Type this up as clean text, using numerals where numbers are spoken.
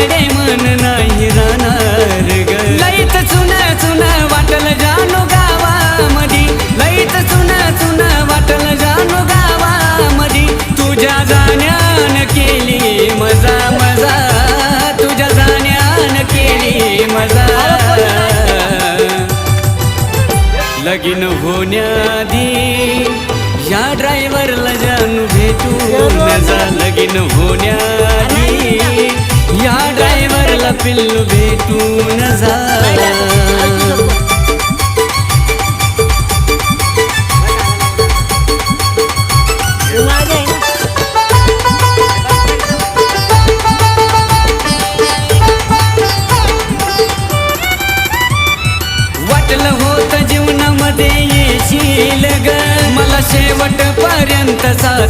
तुझ्याकडे मन नाही राहणार ग लईत चुना चुना वाटल जानू गावामधी लईत चुना चुना वाटल जानू गावामधी तुझ्या जाण्यान केली मजा मजा तुझ्या जाण्यान केली मजा लगीन होण्याआधी या ड्रायव्हरला जानू भेटून जा लगीन होण्याआधी या ड्रायव्हरला पिल्लू भेटून जा वाटलं होतं जीवनामध्ये येशील ग मला शेवटपर्यंत साथ